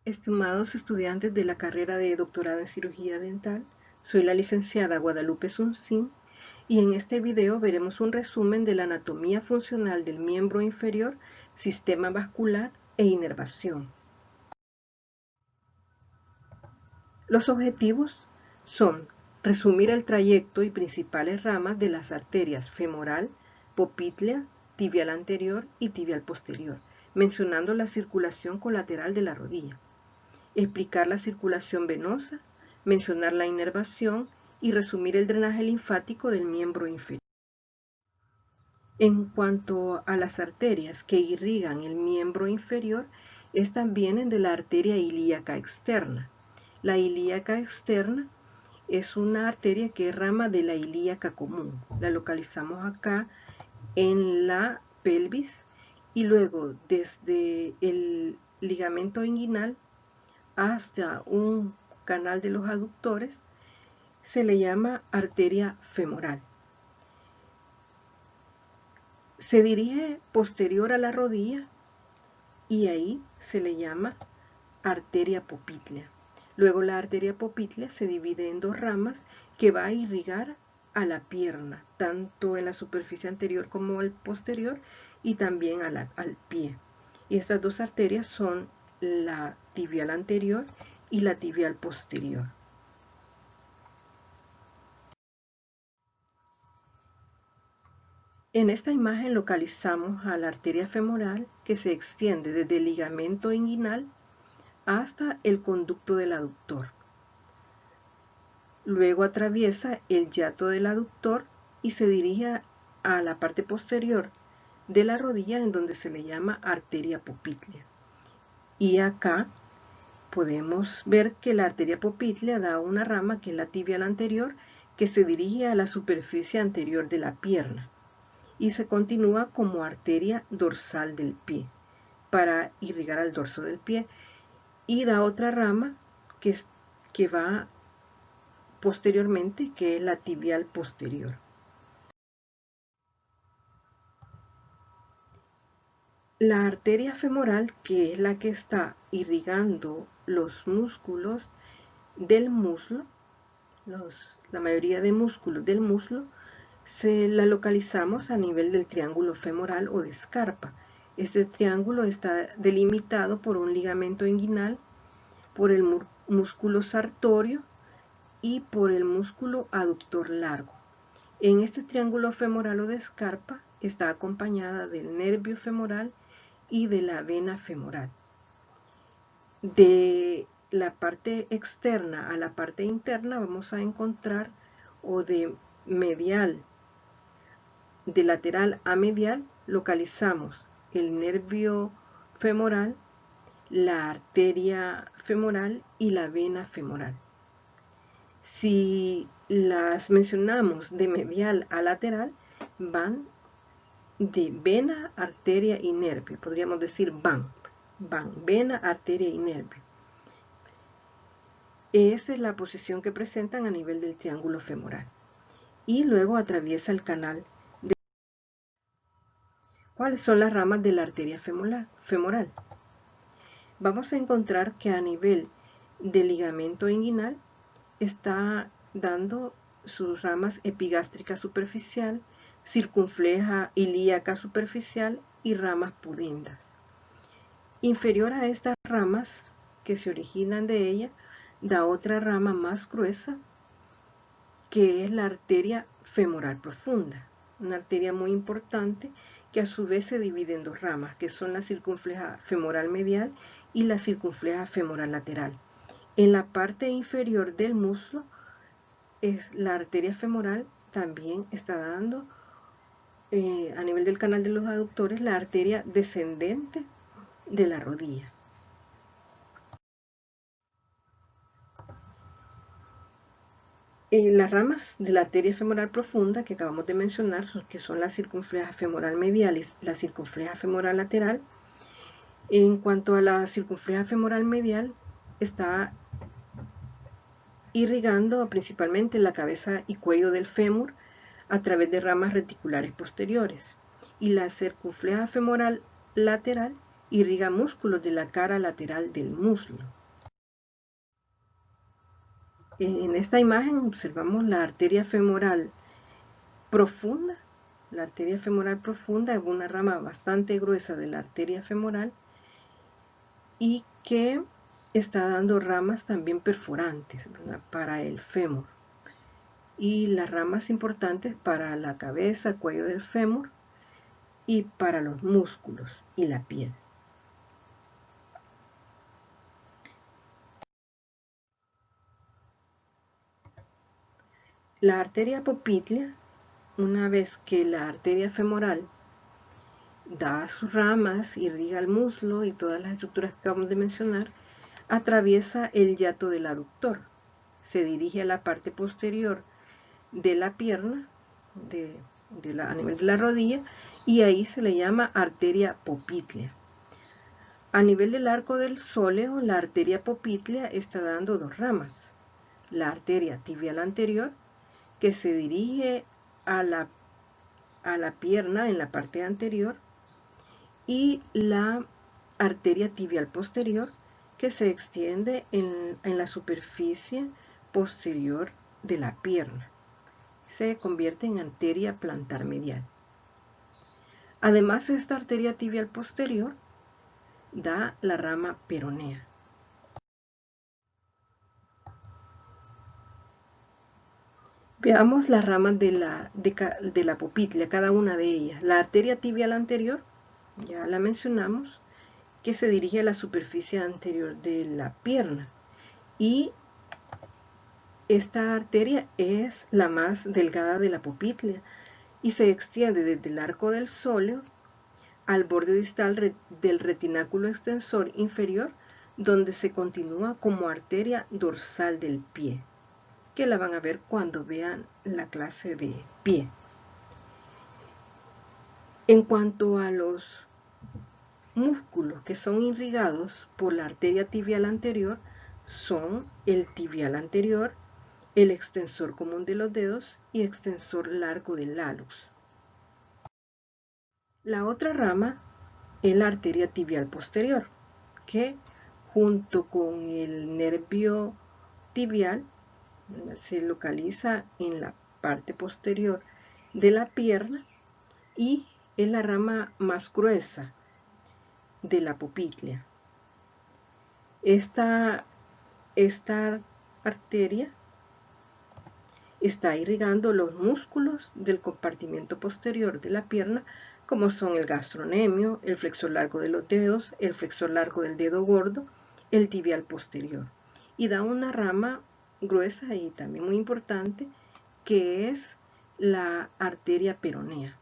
Estimados estudiantes de la carrera de doctorado en cirugía dental, soy la licenciada Guadalupe Suncín y en este video veremos un resumen de la anatomía funcional del miembro inferior, sistema vascular e inervación. Los objetivos son resumir el trayecto y principales ramas de las arterias femoral, poplítea, tibial anterior y tibial posterior, mencionando la circulación colateral de la rodilla. Explicar la circulación venosa, mencionar la inervación y resumir el drenaje linfático del miembro inferior. En cuanto a las arterias que irrigan el miembro inferior, estas vienen de la arteria ilíaca externa. La ilíaca externa es una arteria que es rama de la ilíaca común. La localizamos acá en la pelvis y luego desde el ligamento inguinal hasta un canal de los aductores se le llama arteria femoral. Se dirige posterior a la rodilla y ahí se le llama arteria poplítea. Luego la arteria poplítea se divide en dos ramas que va a irrigar a la pierna, tanto en la superficie anterior como el posterior y también al pie. Y estas dos arterias son la tibial anterior y la tibial posterior. En esta imagen localizamos a la arteria femoral que se extiende desde el ligamento inguinal hasta el conducto del aductor. Luego atraviesa el hiato del aductor y se dirige a la parte posterior de la rodilla en donde se le llama arteria poplítea. Y acá podemos ver que la arteria poplítea da una rama que es la tibial anterior que se dirige a la superficie anterior de la pierna y se continúa como arteria dorsal del pie para irrigar al dorso del pie y da otra rama que va posteriormente, que es la tibial posterior. La arteria femoral, que es la que está irrigando los músculos del muslo, la mayoría de músculos del muslo, la localizamos a nivel del triángulo femoral o de escarpa. Este triángulo está delimitado por un ligamento inguinal, por el músculo sartorio y por el músculo aductor largo. En este triángulo femoral o de escarpa está acompañada del nervio femoral y de la vena femoral. De la parte externa a la parte interna vamos a encontrar, o de lateral a medial, localizamos el nervio femoral, la arteria femoral y la vena femoral. Si las mencionamos de medial a lateral, van de vena, arteria y nervio. Podríamos decir van vena, arteria y nervio. Esa es la posición que presentan a nivel del triángulo femoral. Y luego atraviesa el canal. ¿Cuáles son las ramas de la arteria femoral? Vamos a encontrar que a nivel del ligamento inguinal está dando sus ramas epigástrica superficial, circunfleja ilíaca superficial y ramas pudindas. Inferior a estas ramas que se originan de ella, da otra rama más gruesa que es la arteria femoral profunda, una arteria muy importante que a su vez se divide en dos ramas, que son la circunfleja femoral medial y la circunfleja femoral lateral. En la parte inferior del muslo, la arteria femoral también está dando, a nivel del canal de los aductores, la arteria descendente de la rodilla. Las ramas de la arteria femoral profunda que acabamos de mencionar, que son la circunfleja femoral medial y la circunfleja femoral lateral. En cuanto a la circunfleja femoral medial, está irrigando principalmente la cabeza y cuello del fémur a través de ramas reticulares posteriores. Y la circunfleja femoral lateral irriga músculos de la cara lateral del muslo. En esta imagen observamos la arteria femoral profunda. La arteria femoral profunda es una rama bastante gruesa de la arteria femoral y que está dando ramas también perforantes, ¿verdad?, para el fémur. Y las ramas importantes para la cabeza, cuello del fémur y para los músculos y la piel. La arteria popltea, una vez que la arteria femoral da sus ramas, irriga el muslo y todas las estructuras que acabamos de mencionar, atraviesa el hiato del aductor, se dirige a la parte posterior de la pierna, a nivel de la rodilla, y ahí se le llama arteria popltea. A nivel del arco del sóleo, la arteria popltea está dando dos ramas. La arteria tibial anterior, que se dirige a la pierna en la parte anterior, y la arteria tibial posterior, que se extiende en la superficie posterior de la pierna. Se convierte en arteria plantar medial. Además, esta arteria tibial posterior da la rama peronea. Veamos las ramas de la popltea, cada una de ellas. La arteria tibial anterior, ya la mencionamos, que se dirige a la superficie anterior de la pierna. Y esta arteria es la más delgada de la popltea y se extiende desde el arco del sóleo al borde distal del retináculo extensor inferior, donde se continúa como arteria dorsal del pie, que la van a ver cuando vean la clase de pie. En cuanto a los músculos que son irrigados por la arteria tibial anterior, son el tibial anterior, el extensor común de los dedos y extensor largo del hallux. La otra rama es la arteria tibial posterior, que junto con el nervio tibial se localiza en la parte posterior de la pierna y es la rama más gruesa de la popltea. Esta arteria está irrigando los músculos del compartimento posterior de la pierna, como son el gastrocnemio, el flexor largo de los dedos, el flexor largo del dedo gordo, el tibial posterior. Y da una rama gruesa y también muy importante, que es la arteria peronea.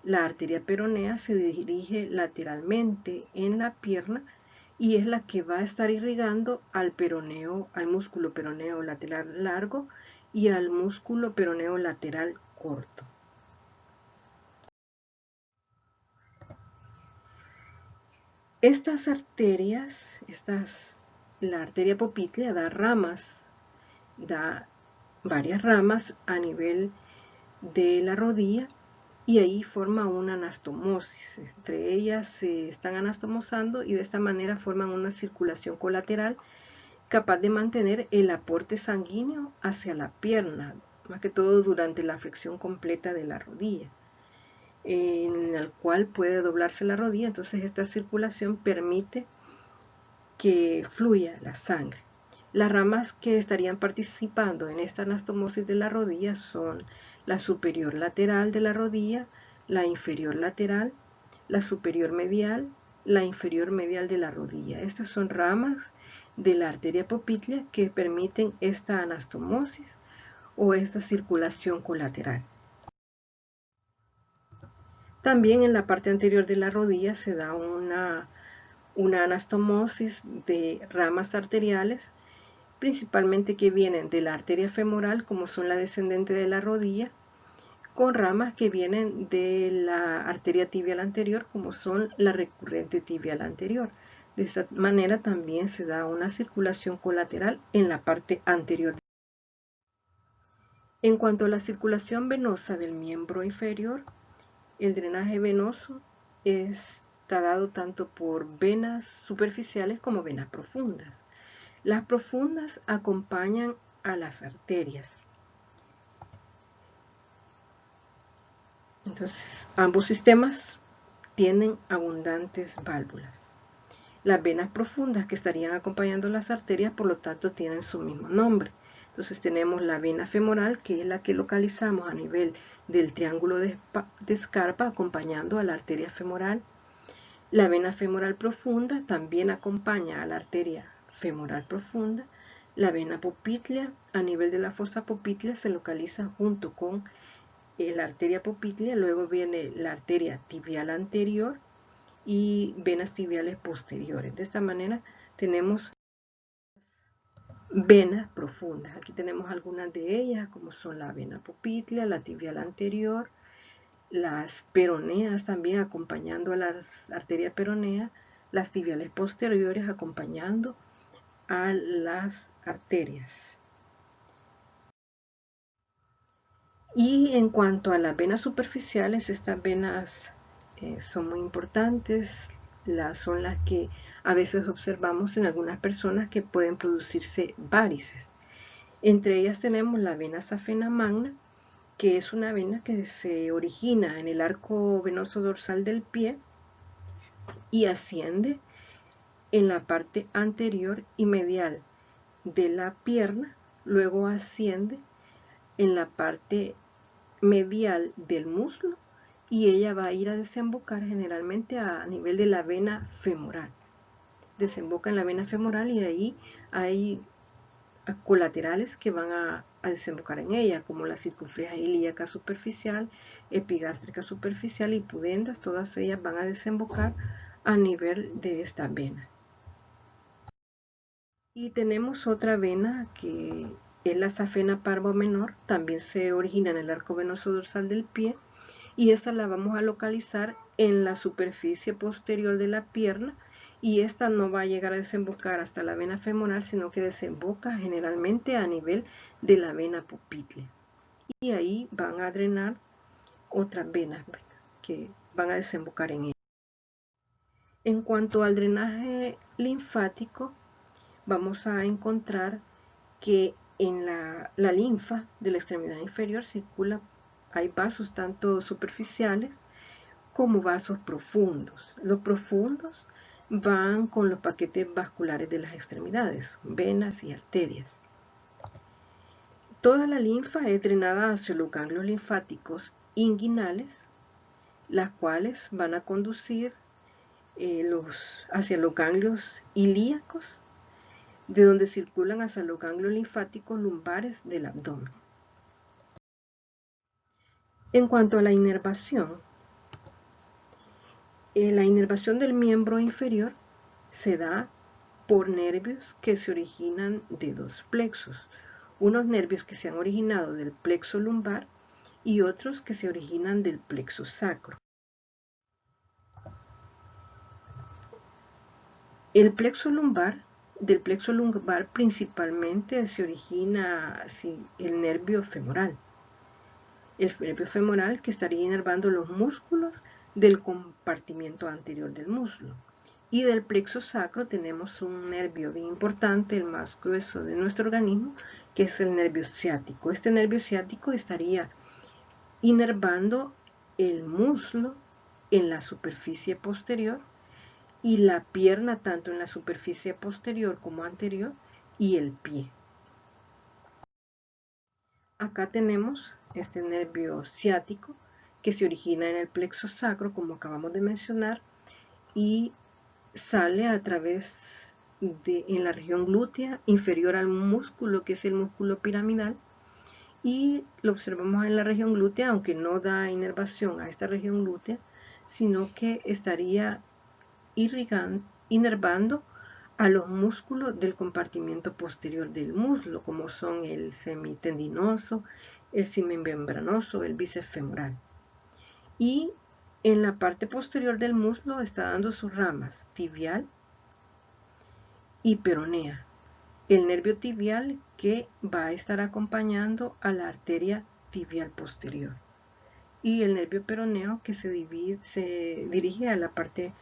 La arteria peronea se dirige lateralmente en la pierna y es la que va a estar irrigando al peroneo, al músculo peroneo lateral largo y al músculo peroneo lateral corto. Estas arterias, la arteria popltea da varias ramas a nivel de la rodilla y ahí forma una anastomosis. Entre ellas se están anastomosando y de esta manera forman una circulación colateral capaz de mantener el aporte sanguíneo hacia la pierna, más que todo durante la flexión completa de la rodilla, en el cual puede doblarse la rodilla. Entonces esta circulación permite que fluya la sangre. Las ramas que estarían participando en esta anastomosis de la rodilla son la superior lateral de la rodilla, la inferior lateral, la superior medial, la inferior medial de la rodilla. Estas son ramas de la arteria popltea que permiten esta anastomosis o esta circulación colateral. También en la parte anterior de la rodilla se da una anastomosis de ramas arteriales, principalmente que vienen de la arteria femoral, como son la descendente de la rodilla, con ramas que vienen de la arteria tibial anterior, como son la recurrente tibial anterior. De esta manera también se da una circulación colateral en la parte anterior. En cuanto a la circulación venosa del miembro inferior, el drenaje venoso es está dado tanto por venas superficiales como venas profundas. Las profundas acompañan a las arterias. Entonces, ambos sistemas tienen abundantes válvulas. Las venas profundas que estarían acompañando las arterias, por lo tanto, tienen su mismo nombre. Entonces tenemos la vena femoral, que es la que localizamos a nivel del triángulo de Scarpa, acompañando a la arteria femoral. La vena femoral profunda también acompaña a la arteria femoral profunda. La vena popitlea, a nivel de la fosa popitlea, se localiza junto con la arteria popitlea. Luego viene la arteria tibial anterior y venas tibiales posteriores. De esta manera tenemos venas profundas. Aquí tenemos algunas de ellas, como son la vena popitlea, la tibial anterior, las peroneas también acompañando a la arteria peronea, las tibiales posteriores acompañando a las arterias. Y en cuanto a las venas superficiales, estas venas son muy importantes, son las que a veces observamos en algunas personas que pueden producirse varices. Entre ellas tenemos la vena safena magna, que es una vena que se origina en el arco venoso dorsal del pie y asciende en la parte anterior y medial de la pierna, luego asciende en la parte medial del muslo y ella va a ir a desembocar generalmente a nivel de la vena femoral. Desemboca en la vena femoral y ahí hay colaterales que van a desembocar en ella, como la circunfleja ilíaca superficial, epigástrica superficial y pudendas. Todas ellas van a desembocar a nivel de esta vena. Y tenemos otra vena que es la safena parvo menor, también se origina en el arco venoso dorsal del pie, y esta la vamos a localizar en la superficie posterior de la pierna, y esta no va a llegar a desembocar hasta la vena femoral, sino que desemboca generalmente a nivel de la vena popitlea. Y ahí van a drenar otras venas que van a desembocar en ella. En cuanto al drenaje linfático, vamos a encontrar que en la linfa de la extremidad inferior circula, hay vasos tanto superficiales como vasos profundos. Los profundos van con los paquetes vasculares de las extremidades, venas y arterias. Toda la linfa es drenada hacia los ganglios linfáticos inguinales, las cuales van a conducir hacia los ganglios ilíacos, de donde circulan hacia los ganglios linfáticos lumbares del abdomen. En cuanto a la inervación del miembro inferior se da por nervios que se originan de dos plexos, unos nervios que se han originado del plexo lumbar y otros que se originan del plexo sacro. Del plexo lumbar principalmente se origina el nervio femoral. El nervio femoral que estaría inervando los músculos del compartimiento anterior del muslo. Y del plexo sacro tenemos un nervio bien importante, el más grueso de nuestro organismo, que es el nervio ciático. Este nervio ciático estaría inervando el muslo en la superficie posterior y la pierna tanto en la superficie posterior como anterior y el pie. Acá tenemos este nervio ciático que se origina en el plexo sacro, como acabamos de mencionar, y sale a través en la región glútea inferior al músculo, que es el músculo piramidal, y lo observamos en la región glútea, aunque no da inervación a esta región glútea, sino que estaría inervando a los músculos del compartimiento posterior del muslo, como son el semitendinoso, el semimembranoso, el bíceps femoral. Y en la parte posterior del muslo está dando sus ramas tibial y peronea. El nervio tibial que va a estar acompañando a la arteria tibial posterior. Y el nervio peroneo que se dirige a la parte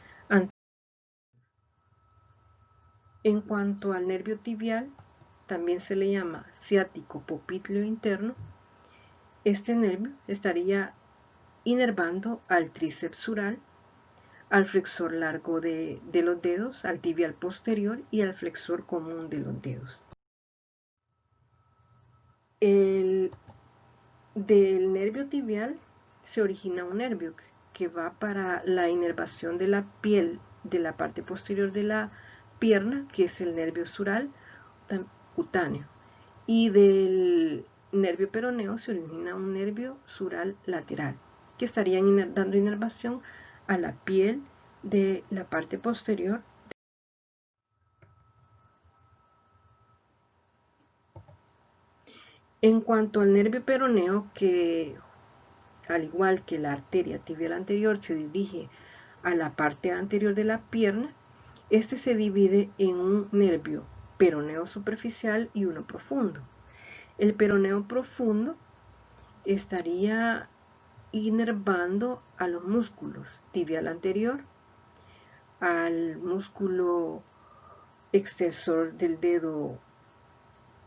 En cuanto al nervio tibial, también se le llama ciático popliteo interno. Este nervio estaría inervando al tríceps sural, al flexor largo de los dedos, al tibial posterior y al flexor común de los dedos. Del nervio tibial se origina un nervio que va para la inervación de la piel de la parte posterior de la pierna, que es el nervio sural cutáneo. Y del nervio peroneo se origina un nervio sural lateral, que estaría dando inervación a la piel de la parte posterior. En cuanto al nervio peroneo, que al igual que la arteria tibial anterior se dirige a la parte anterior de la pierna, este se divide en un nervio peroneo superficial y uno profundo. El peroneo profundo estaría inervando a los músculos tibial anterior, al músculo extensor del dedo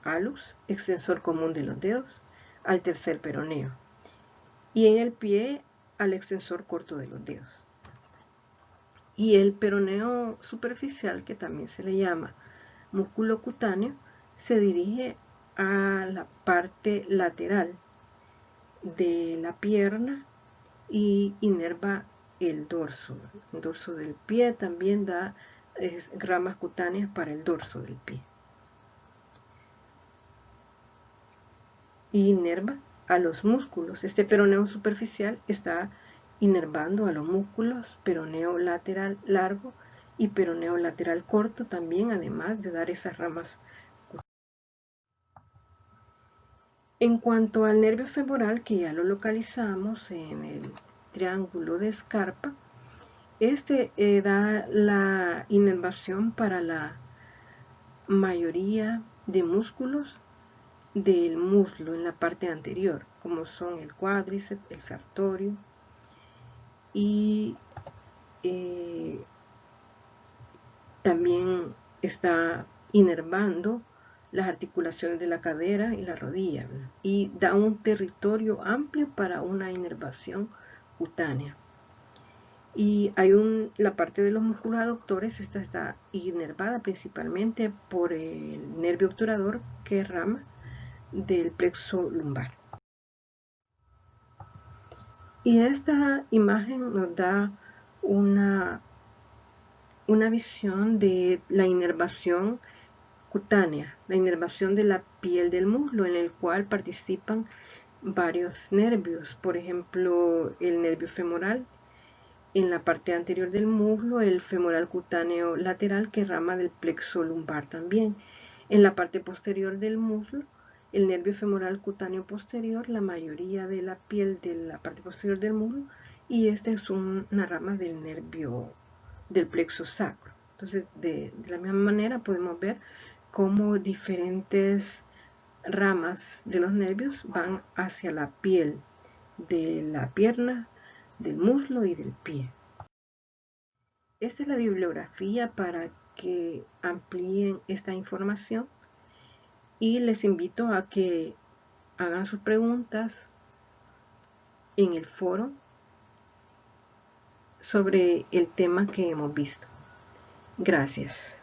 alus, extensor común de los dedos, al tercer peroneo, y en el pie al extensor corto de los dedos. Y el peroneo superficial, que también se le llama músculo cutáneo, se dirige a la parte lateral de la pierna y inerva el dorso. El dorso del pie también da ramas cutáneas para el dorso del pie. Y inerva a los músculos. Este peroneo superficial está inervando a los músculos peroneo lateral largo y peroneo lateral corto también, además de dar esas ramas. En cuanto al nervio femoral, que ya lo localizamos en el triángulo de Scarpa, este da la inervación para la mayoría de músculos del muslo en la parte anterior, como son el cuádriceps, el sartorio, y también está inervando las articulaciones de la cadera y la rodilla, ¿verdad? Y da un territorio amplio para una inervación cutánea. Y hay la parte de los músculos aductores, esta está inervada principalmente por el nervio obturador, que es rama del plexo lumbar. Y esta imagen nos da una visión de la inervación cutánea, la inervación de la piel del muslo, en el cual participan varios nervios, por ejemplo, el nervio femoral, en la parte anterior del muslo, el femoral cutáneo lateral, que rama del plexo lumbar también. En la parte posterior del muslo, el nervio femoral cutáneo posterior, la mayoría de la piel de la parte posterior del muslo, y esta es una rama del nervio del plexo sacro. Entonces, de la misma manera podemos ver cómo diferentes ramas de los nervios van hacia la piel de la pierna, del muslo y del pie. Esta es la bibliografía para que amplíen esta información y les invito a que hagan sus preguntas en el foro sobre el tema que hemos visto. Gracias.